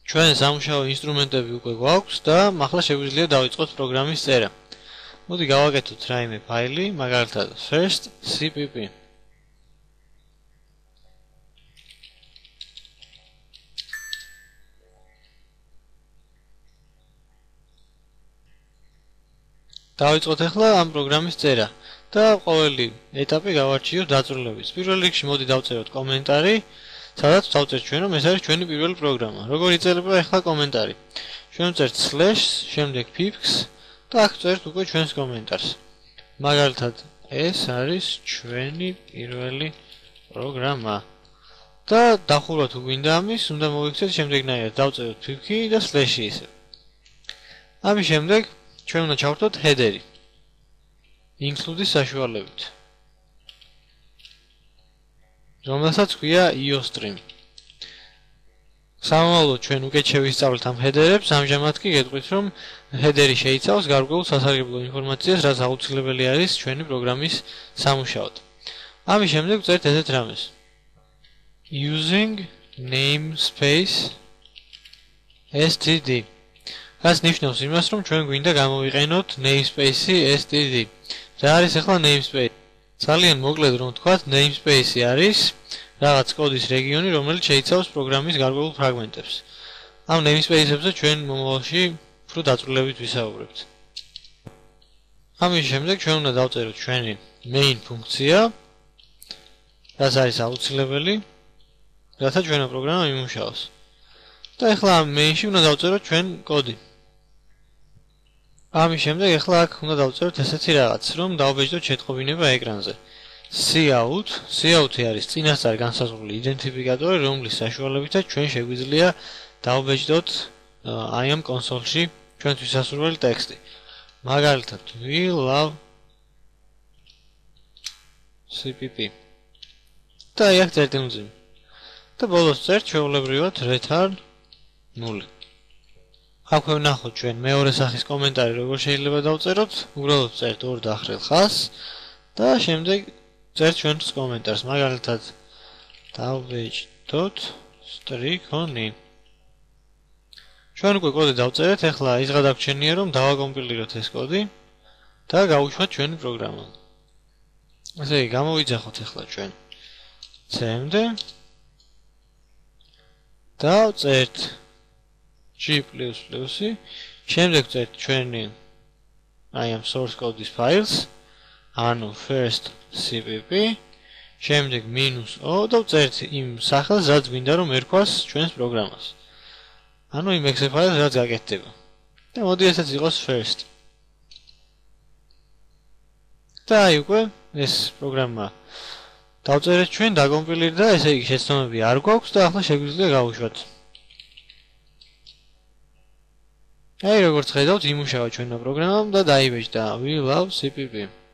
ჩვენ სამუშაო ინსტრუმენტები უკვე გვაქვს და ახლა შეგვიძლია დავიწყოთ პროგრამის წერა. მოდი გავაკეთოთ რაიმე ფაილი, მაგალითად first cpp. დავიწყოთ ახლა ამ პროგრამის წერა და ყოველი ეტაპი გავარჩიოთ დაწვრილებით. პირველ რიგში მოდი დავწეროთ კომენტარი, სადაც დავწერთ ჩვენ რომ ეს არის ჩვენი პირველი პროგრამა. როგორ იწერება ახლა კომენტარი? ჩვენ ვწერთ slash, შემდეგ pips და აქ ვწერთ უკვე ჩვენს კომენტარს. მაგალითად, ეს არის ჩვენი პირველი პროგრამა. და დახურვა თუ გვინდა ამის, უნდა მოვიქცეთ შემდეგნაირად. დავწეროთ pip-ი და slash-ი ისე. ამის შემდეგ ჩვენ უნდა ჩავთვალოთ header-ი. include-ის საშუალებით. რომელსაც ქვია iostream. სამომავლოდ ჩვენ უკეთ შევისწავლეთ ამ header-ებს, ამჟამად კი გეტყვით რომ header-ი შეიცავს გარკვეულ სასარგებლო ინფორმაციას, რაც აუცილებელი არის ჩვენი პროგრამის სამუშაოდ. ამის შემდეგ ვწერთ ესეთ რამეს. using namespace std. რაც ნიშნავს იმას, რომ ჩვენ გვინდა გამოვიყენოთ namespace std. რა არის ახლა namespace? ძალიან მოკლედ რომ ვთქვათ, namespace არის რაღაც კოდის რეგიონი, რომელიც შეიცავს პროგრამის გარკვეულ ფრაგმენტებს. ამ namespace-ებზე ჩვენ მომავალში უფრო დაწვრილებით ვისაუბრებთ. ამის შემდეგ ჩვენ უნდა დავწეროთ ჩვენი main ფუნქცია, რაც არის აუცილებელი, რათა ჩვენი პროგრამა იმუშაოს. და ახლა ამ main-ში უნდა დავწეროთ ჩვენ კოდი. ამის შემდეგ ახლა აქ უნდა დავწეროთ ესეთი რაღაც, რომ დავაბეჭდოთ შეტყობინება ეკრანზე. cout-ი არის წინასწარ განსაზღვრული იდენტიფიკატორი, რომლის საშუალებითაც ჩვენ შეგვიძლია დავაბეჭდოთ აი ამ კონსოლში ჩვენთვის სასურველი ტექსტი. მაგალითად, we love cpp. და აი აქ წერტილმძიმე. და ბოლოს წერთ ჩვეულებრივად return 0. აქვე ვნახოთ ჩვენ მეორე სახის კომენტარი როგორ შეიძლება დავწეროთ, უბრალოდ წერთ ორ დახრილ ხაზს და შემდეგ წერთ ჩვენს კომენტარს, მაგალითად დავბეჭდოთ striconi. ჩვენ უკვე კოდი დავწერეთ, ახლა ის გადაგჩენია რომ დავაკომპილიროთ ეს კოდი და გავუშვათ ჩვენი პროგრამა. ესე იგი, გამოვიძახოთ ახლა ჩვენ cmd და ვწერთ g++, შემდეგ ვწერთ ჩვენი აი ამ source code-ის ფაილს, ანუ first cpp, შემდეგ -o და ვწერთ იმ სახელს, რაც გვინდა რომ ერქვას ჩვენს პროგრამას. ანუ იმ exe ფაილს, რაც გაკეთდება. და მოდი ესეც იყოს first. და აი უკვე ეს პროგრამა დავწერეთ ჩვენ, დაკომპილირდა, ესე იგი შეცდომები არ გვაქვს და ახლა შეგვიძლია გავუშვათ. აი როგორც ხედავთ, იმუშავა ჩვენმა პროგრამამ და დაიბეჭდა we love cpp.